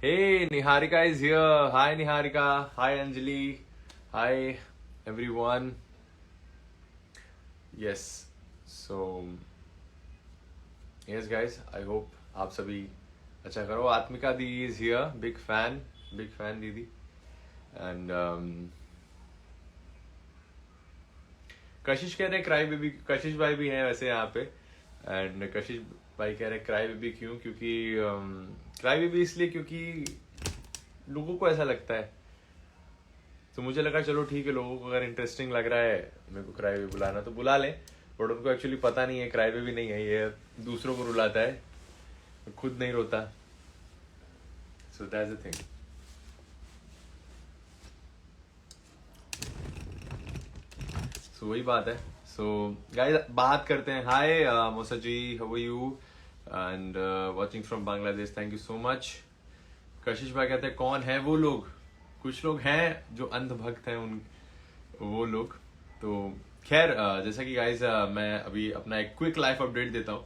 Hey, Niharika is here. Hi, Niharika. Hi, Anjali. Hi, everyone. Yes. So, yes, guys. I hope आप सभी अच्छा करो. Atmika the is here. Big fan दीदी. And कशिश कह रहे हैं क्राई बेबी. कशिश भाई भी हैं वैसे यहाँ पे. एंड कशिश भाई कह रहे हैं क्राई बेबी क्यों? क्योंकि क्राई बेबी इसलिए क्योंकि लोगों को ऐसा लगता है. तो मुझे लगा चलो ठीक है, लोगों को अगर इंटरेस्टिंग लग रहा है मेरे को क्राई बेबी बुलाना तो बुला लें. बट उनको एक्चुअली पता नहीं है क्राई बेबी नहीं है, ये दूसरों को रुलाता है, खुद नहीं रोता. So that's the thing. सो वही बात है. सो गाइस बात करते हैं. Hi Mosa ji, how are you? And watching from Bangladesh, thank you so much. Kashish भाई कहते हैं कौन है वो लोग? कुछ लोग हैं जो अंधभक्त हैं, उन वो लोग. तो खैर जैसा कि गाइस मैं अभी अपना एक क्विक लाइफ अपडेट देता हूँ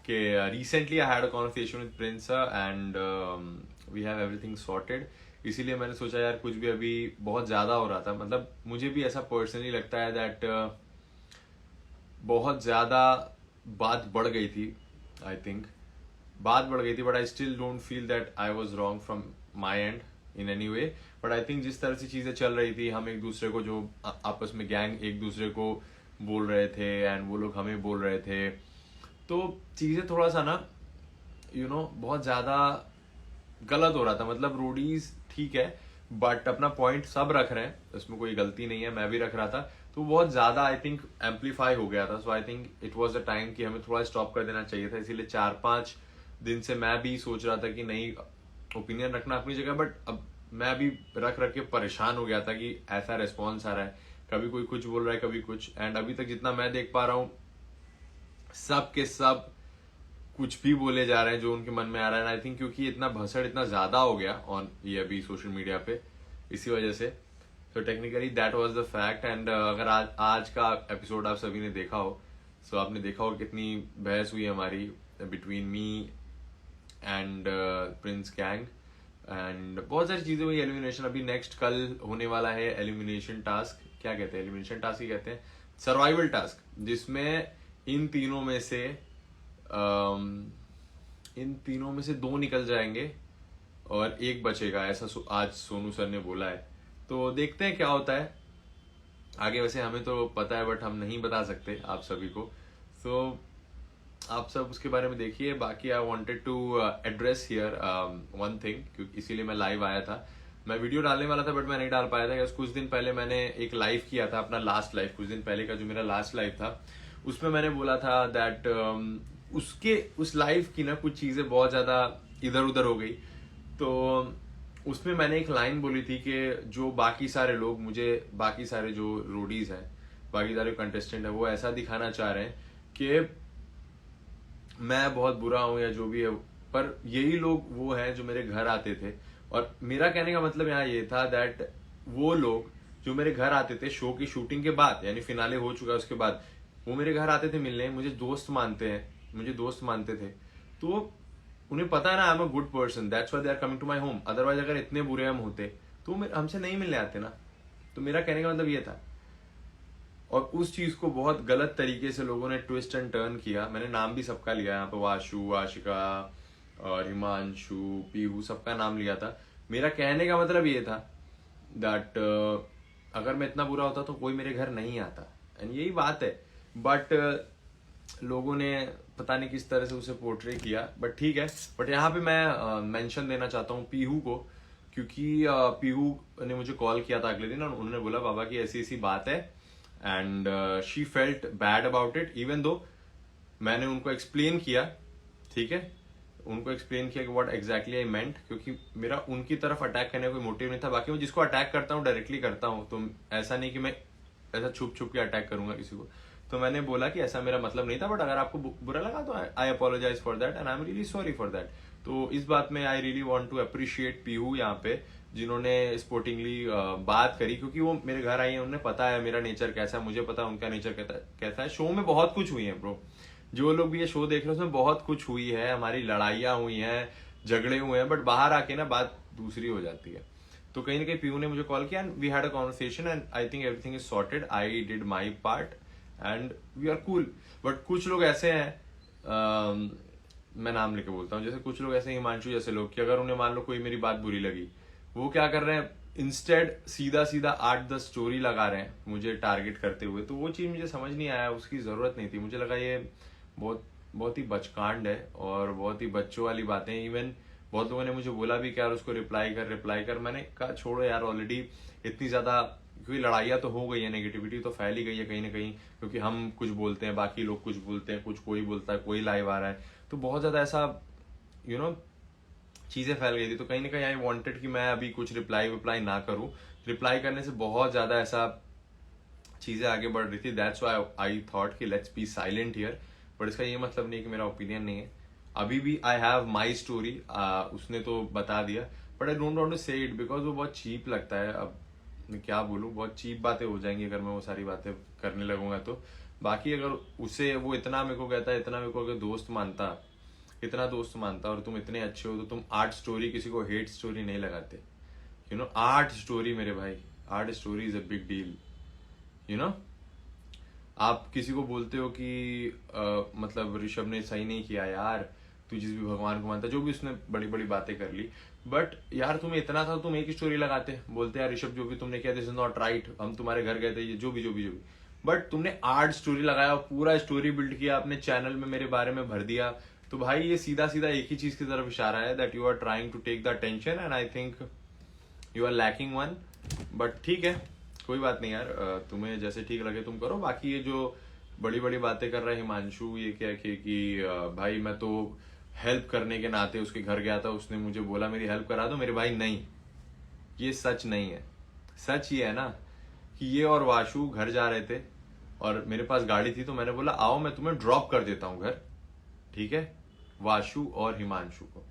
कि recently I had a conversation with Prince and we have everything sorted. इसीलिए मैंने सोचा यार कुछ भी अभी बहुत ज्यादा हो रहा था, मतलब मुझे भी ऐसा पर्सनली लगता है दैट बहुत ज्यादा बात बढ़ गई थी. आई थिंक बात बढ़ गई थी, but I still don't feel that I was wrong from my and in any way. But I think जिस तरह से चीजें चल रही थी, हम एक दूसरे को जो आपस में गैंग एक दूसरे को बोल रहे थे एंड वो लोग हमें बोल रहे थे, तो चीजें थोड़ा सा ना बहुत ज्यादा गलत हो रहा था. मतलब रोडीज ठीक है बट अपना पॉइंट सब रख रहे हैं, इसमें कोई गलती नहीं है, मैं भी रख रहा था. तो बहुत ज्यादा आई थिंक एम्पलीफाई हो गया था. So I think it was the time कि हमें थोड़ा स्टॉप कर देना चाहिए था. इसीलिए 4-5 दिन से मैं भी सोच रहा था कि नहीं, ओपिनियन रखना अपनी जगह, बट अब मैं भी रख रख के परेशान हो गया था कि ऐसा रेस्पॉन्स आ रहा है, कभी कोई कुछ बोल रहा है कभी कुछ. एंड अभी तक जितना मैं देख पा रहा हूँ सब के सब कुछ भी बोले जा रहे हैं जो उनके मन में आ रहा है. आई थिंक क्योंकि इतना भसड़ इतना ज्यादा हो गया ऑन ये अभी सोशल मीडिया पे, इसी वजह से. तो technically that was the fact. And अगर आज का एपिसोड आप सभी ने देखा हो, सो आपने देखा हो कितनी बहस हुई हमारी between me and Prince gang. And बहुत सारी चीजें हुई. एलिमिनेशन अभी नेक्स्ट कल होने वाला है. एलिमिनेशन टास्क क्या कहते हैं? एलिमिनेशन टास्क ही कहते हैं, सर्वाइवल टास्क, जिसमें इन तीनों में से 2 निकल जाएंगे और 1 बचेगा, ऐसा आज सोनू सर ने बोला है. तो देखते हैं क्या होता है आगे. वैसे हमें तो पता है बट हम नहीं बता सकते आप सभी को. तो आप सब उसके बारे में देखिए. बाकी I wanted to address here one thing, क्योंकि इसीलिए मैं लाइव आया था. मैं वीडियो डालने वाला था बट मैं नहीं डाल पाया था. कुछ दिन पहले मैंने एक लाइव किया था, अपना लास्ट लाइव, कुछ दिन पहले का जो मेरा लास्ट लाइव था, उसमें मैंने बोला था दैट उस लाइव की ना कुछ चीजें बहुत ज्यादा इधर उधर हो गई. तो उसमें मैंने एक लाइन बोली थी कि जो बाकी सारे लोग मुझे, बाकी सारे जो रोडीज हैं, बाकी सारे कंटेस्टेंट है, वो ऐसा दिखाना चाह रहे हैं कि मैं बहुत बुरा हूं या जो भी है, पर यही लोग वो हैं जो मेरे घर आते थे. और मेरा कहने का मतलब यहाँ ये था दैट वो लोग जो मेरे घर आते थे शो की शूटिंग के बाद, यानी फिनाले हो चुका है उसके बाद, वो मेरे घर आते थे मिलने, मुझे दोस्त मानते थे. तो उन्हें पता है ना I am a good person, that's why they are coming to my home. Otherwise अगर इतने बुरे हम होते तो हमसे नहीं मिलने आते ना. तो मेरा कहने का मतलब ये था. और उस चीज को बहुत गलत तरीके से लोगों ने ट्विस्ट एंड टर्न किया. मैंने नाम भी सबका लिया यहाँ पे, वाशु, आशिका और हिमांशु, पीहू, सबका नाम लिया था. मेरा कहने का मतलब ये था दैट अगर मैं इतना बुरा होता तो कोई मेरे घर नहीं आता. एंड यही बात है. बट लोगों ने पता नहीं किस तरह से उसे पोर्ट्रे किया, बट ठीक है. बट यहाँ पे मैं मेंशन देना चाहता हूँ पीहू को, क्योंकि पीहू ने मुझे कॉल किया था अगले दिन और उन्होंने बोला बाबा की ऐसी ऐसी बात है. And she felt bad about it, even though मैंने उनको एक्सप्लेन किया. ठीक है, उनको एक्सप्लेन किया कि व्हाट एग्जैक्टली आई मेंट, क्योंकि मेरा उनकी तरफ अटैक करने का कोई मोटिव नहीं था. बाकी मैं जिसको अटैक करता हूँ डायरेक्टली करता हूँ, तो ऐसा नहीं कि मैं ऐसा छुप छुप के अटैक करूंगा किसी को. तो मैंने बोला कि ऐसा मेरा मतलब नहीं था, बट अगर आपको बुरा लगा तो I apologise for that and I am really sorry for that. तो इस बात में I really want to appreciate Pihu यहाँ पे, जिन्होंने स्पोर्टिंगली बात करी, क्योंकि वो मेरे घर आई है, उन्हें पता है मेरा नेचर कैसा है, मुझे पता है उनका नेचर कैसा है. शो में बहुत कुछ हुई है ब्रो, जो लोग भी ये शो देख रहे हैं उसमें बहुत कुछ हुई है. हमारी लड़ाइयाँ हुई हैं, झगड़े हुए हैं, बट बाहर आके ना बात दूसरी हो जाती है। तो कहीं ना कहीं पीयू ने मुझे कॉल किया and we had a conversation and I think everything is sorted, I did my part and we are cool. But कुछ लोग ऐसे हैं, मैं नाम लेके बोलता हूँ, जैसे कुछ लोग ऐसे हिमांशु जैसे लोग, कि अगर उन्हें मान लो कोई मेरी बात बुरी लगी, वो क्या कर रहे हैं, इंस्टेड सीधा सीधा 8-10 स्टोरी लगा रहे हैं मुझे टारगेट करते हुए। तो वो चीज मुझे समझ नहीं आया, उसकी जरूरत नहीं थी। मुझे लगा ये बहुत बहुत ही बचकांड है और बहुत ही बच्चों वाली बातें। इवन बहुत लोगों ने मुझे बोला भी कि यार उसको रिप्लाई कर। मैंने कहा छोड़ो यार, ऑलरेडी इतनी ज्यादा, क्योंकि लड़ाइयाँ तो हो गई है, नेगेटिविटी तो फैल ही गई है कहीं ना कहीं, क्योंकि हम कुछ बोलते हैं, बाकी लोग कुछ बोलते हैं, कुछ कोई बोलता है, कोई लाइव आ रहा है, तो बहुत ज्यादा ऐसा चीजें फैल गई थी। तो कहीं ना कहीं आई वांटेड कि मैं अभी कुछ रिप्लाई ना करूं। रिप्लाई करने से बहुत ज्यादा ऐसा चीजें आगे बढ़ रही थी, दैट्स व्हाई आई थॉट कि let's be silent here. But इसका ये मतलब नहीं कि मेरा ओपिनियन नहीं है, अभी भी आई हैव माई स्टोरी, उसने तो बता दिया, but I don't want to say it because वो बहुत चीप लगता है। अब मैं क्या बोलूँ, बहुत चीप बातें हो जाएंगी अगर मैं वो सारी बातें करने लगूंगा तो। बाकी अगर उसे वो इतना मेरे को कहता है, इतना मेरे को अगर दोस्त मानता, इतना दोस्त मानता और तुम इतने अच्छे हो, तो तुम 8 स्टोरी किसी को हेट स्टोरी नहीं लगाते। 8 स्टोरी मेरे भाई, 8 story is a big deal. You know आप किसी को बोलते हो कि मतलब ऋषभ ने सही नहीं किया यार, तू जिस भी भगवान को मानता, जो भी उसने बड़ी बड़ी बातें कर ली, बट यार तुम्हें इतना था, तुम एक स्टोरी लगाते, बोलते यार ऋषभ जो भी तुमने किया दिस इज नॉट राइट, हम तुम्हारे घर गए थे, ये जो भी बट तुमने 8 स्टोरी लगाया, पूरा स्टोरी बिल्ड किया अपने चैनल में, मेरे बारे में भर दिया। तो भाई ये सीधा सीधा एक ही चीज की तरफ इशारा है, that you are trying to take the attention and I think you are lacking one. But ठीक है, कोई बात नहीं यार, तुम्हें जैसे ठीक लगे तुम करो। बाकी ये जो बड़ी बड़ी बातें कर रहा है हिमांशु, ये क्या कि भाई मैं तो हेल्प करने के नाते उसके घर गया था, उसने मुझे बोला मेरी हेल्प करा दो, मेरे भाई नहीं, ये सच नहीं है। सच ये है ना कि ये और वाशु घर जा रहे थे और मेरे पास गाड़ी थी, तो मैंने बोला आओ मैं तुम्हें ड्रॉप कर देता हूँ घर, ठीक है, वाशु और हिमांशु को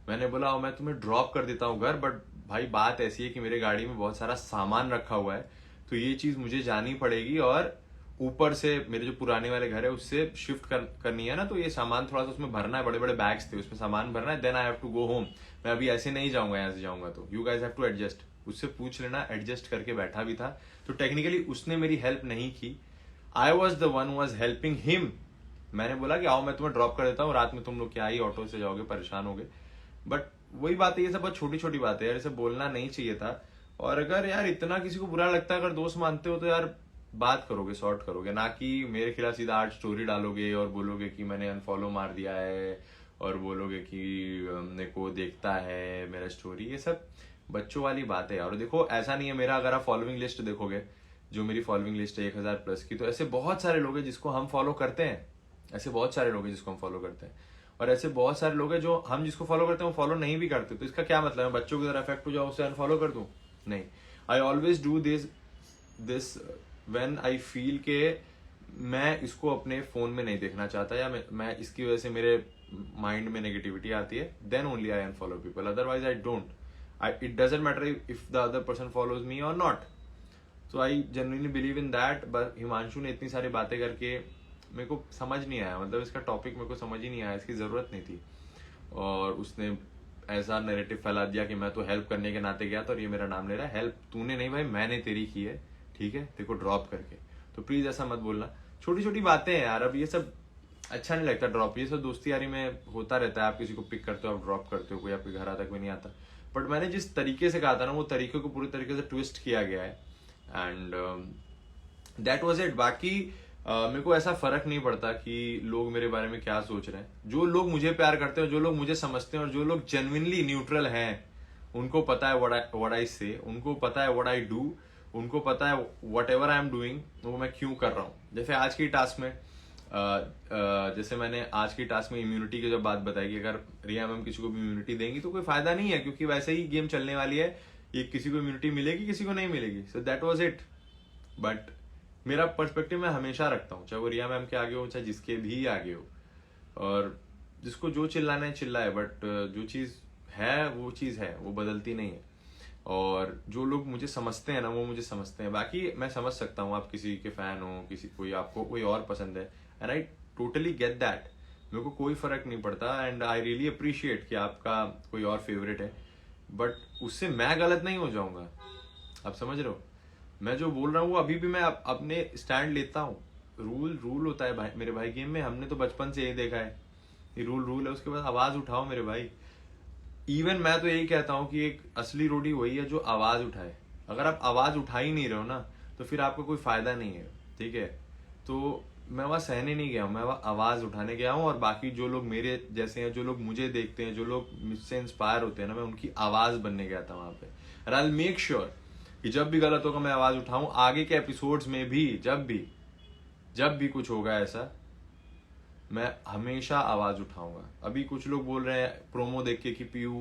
मैंने बोला आओ मैं तुम्हें ड्रॉप कर देता हूँ घर। बट भाई बात ऐसी है कि मेरे गाड़ी में बहुत सारा सामान रखा हुआ है, तो ये चीज मुझे जानी पड़ेगी और ऊपर से मेरे जो पुराने वाले घर है उससे शिफ्ट करनी है ना, तो ये सामान थोड़ा सा उसमें भरना है, बड़े बड़े बैग्स थे उसमें सामान भरना है, then I have to go home. मैं अभी ऐसे नहीं जाऊंगा, यहाँ से जाऊंगा तो you guys have to adjust. उससे पूछ लेना, एडजस्ट करके बैठा भी था, तो टेक्निकली उसने मेरी हेल्प नहीं की, I was the one was helping him. मैंने बोला कि आओ मैं तुम्हें ड्रॉप कर देता हूँ, रात में तुम लोग क्या ही ऑटो से जाओगे, परेशान होगे। बट वही बात है, ये सब बहुत छोटी छोटी बात है यार, इसे बोलना नहीं चाहिए था। और अगर यार इतना किसी को बुरा लगता है, अगर दोस्त मानते हो तो यार बात करोगे, सॉर्ट करोगे, ना कि मेरे खिलाफ सीधा 8 स्टोरी डालोगे और बोलोगे कि मैंने अनफॉलो मार दिया है और बोलोगे कि मेरे को देखता है मेरा स्टोरी। ये सब बच्चों वाली बात है। और देखो ऐसा नहीं है, मेरा अगर आप फॉलोइंग लिस्ट देखोगे, जो मेरी फॉलोइंग लिस्ट है 1000 प्लस की, तो ऐसे बहुत सारे लोग हैं जिसको हम फॉलो करते हैं, ऐसे बहुत सारे लोग हैं जिसको हम फॉलो करते हैं, और ऐसे बहुत सारे लोग हैं जो हम जिसको फॉलो करते हैं वो फॉलो नहीं भी करते। तो इसका क्या मतलब है, बच्चों की तरह इफेक्ट हो जाओ उसे अनफॉलो कर दूं? नहीं, I always do this when I feel के मैं इसको अपने फोन में नहीं देखना चाहता, या मैं इसकी वजह से मेरे माइंड में नेगेटिविटी आती है, then only I unfollow people, otherwise I don't. It doesn't matter if the other person follows me और नॉट। So I genuinely believe in that. But Himanshu ने इतनी सारी बातें करके मेरे को समझ नहीं आया, मतलब इसका टॉपिक मेरे को समझ ही नहीं आया, इसकी जरूरत नहीं थी। और उसने ऐसा नैरेटिव फैला दिया कि मैं तो हेल्प करने के नाते गया था और ये मेरा नाम ले रहा है। हेल्प तूने नहीं भाई, मैंने तेरी की है, ठीक है, तेरे को ड्रॉप करके। तो प्लीज ऐसा मत बोलना, छोटी छोटी बातें हैं यार, अब ये सब अच्छा नहीं लगता ड्रॉप, ये सब दोस्ती यारी में होता रहता है, आप किसी को पिक करते हो, आप ड्रॉप करते हो, कोई आपके घर आता कोई नहीं आता। बट मैंने जिस तरीके से कहा था ना, वो तरीके को पूरी तरीके से ट्विस्ट किया गया है एंड दैट वाज इट। बाकी मेरे को ऐसा फर्क नहीं पड़ता कि लोग मेरे बारे में क्या सोच रहे हैं। जो लोग मुझे प्यार करते हैं, जो लोग मुझे समझते हैं और जो लोग जेन्युइनली न्यूट्रल हैं, उनको पता है व्हाट आई से, उनको पता है व्हाट आई डू, उनको पता है what ever I am doing वो मैं क्यों कर रहा हूँ। जैसे आज की टास्क में जैसे मैंने आज की टास्क में इम्यूनिटी की जब बात बताई कि अगर रिया मैम किसी को भी इम्यूनिटी देंगी तो कोई फायदा नहीं है, क्योंकि वैसे ही गेम चलने वाली है, ये किसी को इम्यूनिटी मिलेगी किसी को नहीं मिलेगी। So that was it. But मेरा पर्सपेक्टिव मैं हमेशा रखता हूँ, चाहे वो रिया मैम के आगे हो चाहे जिसके भी आगे हो, और जिसको जो चिल्लाना है चिल्लाए, बट जो चीज़ है वो चीज़ है, वो बदलती नहीं है। और जो लोग मुझे समझते हैं ना, वो मुझे समझते हैं। बाकी मैं समझ सकता हूँ आप किसी के फैन हो, किसी कोई आपको कोई और पसंद है, and I totally get that. मेरे को कोई फर्क नहीं पड़ता एंड आई रियली अप्रिशिएट कि आपका कोई और फेवरेट है, बट उससे मैं गलत नहीं हो जाऊंगा। आप समझ रहे हो, मैं जो बोल रहा हूँ वो अभी भी मैं अपने स्टैंड लेता हूँ। रूल रूल होता है भाई, मेरे भाई गेम में हमने तो बचपन से यही देखा है, ये रूल रूल है, उसके बाद आवाज उठाओ मेरे भाई। इवन मैं तो यही कहता हूँ कि एक असली रोडी वही है जो आवाज उठाए। अगर आप आवाज उठा ही नहीं रहे हो ना तो फिर आपका कोई फायदा नहीं है, ठीक है। तो मैं वहां सहने नहीं गया हूँ, मैं वहां आवाज उठाने गया हूँ, और बाकी जो लोग मेरे जैसे हैं, जो लोग मुझे देखते हैं, जो लोग मुझसे इंस्पायर होते हैं ना, मैं उनकी आवाज बनने गया था वहां पे। और आई मेक श्योर कि जब भी गलत होगा मैं आवाज उठाऊं, आगे के एपिसोड्स में भी जब भी कुछ होगा ऐसा, मैं हमेशा आवाज उठाऊंगा। अभी कुछ लोग बोल रहे हैं प्रोमो देख के कि पीयू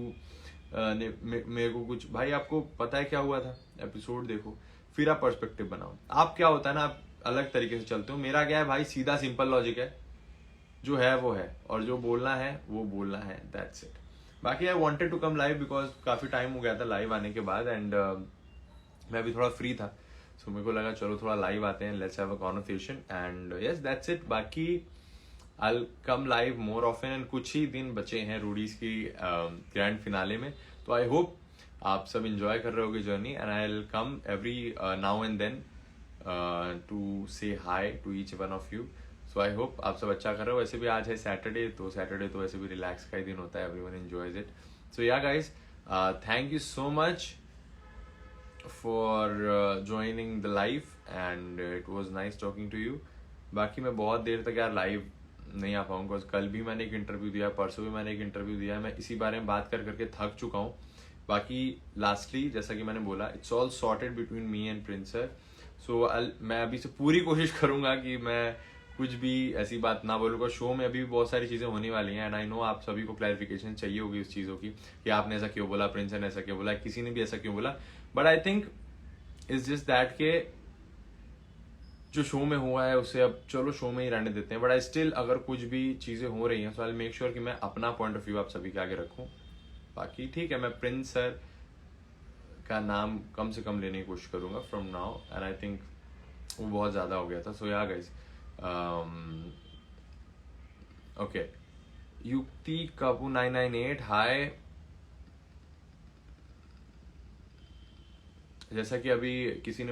ने मेरे को कुछ, भाई आपको पता है क्या हुआ था, एपिसोड देखो फिर आप पर्सपेक्टिव बनाओ। आप क्या होता है ना, आप अलग तरीके से चलते हो, मेरा क्या है भाई, सीधा सिंपल लॉजिक है, जो है वो है, और जो बोलना है वो बोलना है, दैट्स इट। बाकी I wanted to come live because काफी टाइम हो गया था लाइव आने के बाद, एंड मैं अभी थोड़ा फ्री था, सो मेरे को लगा चलो थोड़ा लाइव आते हैं, let's have a conversation, and yes that's it. बाकी I'll come live more often, and कुछ ही दिन बचे हैं रूडीज की ग्रैंड फिनाले में, तो आई होप आप सब इंजॉय कर रहे होगे journey, and I will come every now and then to say hi to each one of you. So I hope आप सब अच्छा कर रहे हो। वैसे भी आज है सैटरडे, तो सैटरडे तो वैसे भी रिलैक्स का ही दिन होता है, everyone enjoys it. So yeah guys, thank you so much for joining the live, and it was nice talking to you. बाकी मैं बहुत देर तक यार लाइव नहीं आ पाऊंगा, कल भी मैंने एक इंटरव्यू दिया, परसों भी मैंने एक इंटरव्यू दिया है, मैं इसी बारे में बात कर करके थक चुका हूँ। बाकी लास्टली जैसा कि मैंने बोला, it's all sorted between me and Prince sir. So मैं अभी से पूरी कोशिश करूंगा कि मैं कुछ भी ऐसी बात ना बोलूंगा। शो में अभी भी बहुत सारी चीजें होने वाली हैं, एंड आई नो आप सभी को क्लैरिफिकेशन चाहिए होगी उस चीजों की कि आपने ऐसा क्यों बोला, प्रिंस ने ऐसा क्यों बोला, किसी ने भी ऐसा क्यों बोला। But I think it's just that के जो शो में हुआ है उसे अब चलो शो में ही रहने देते हैं, बट आई स्टिल अगर कुछ भी चीजें हो रही हैं, सो आई मेक श्योर कि मैं अपना पॉइंट ऑफ व्यू आप सभी के आगे रखूं। बाकी ठीक है, मैं प्रिंस सर का नाम कम से कम लेने की कोशिश करूंगा from now, and I think वो बहुत ज्यादा हो गया था। सो या गाइस, ओके, युक्ति काबू 998 हाय। जैसा कि अभी किसी ने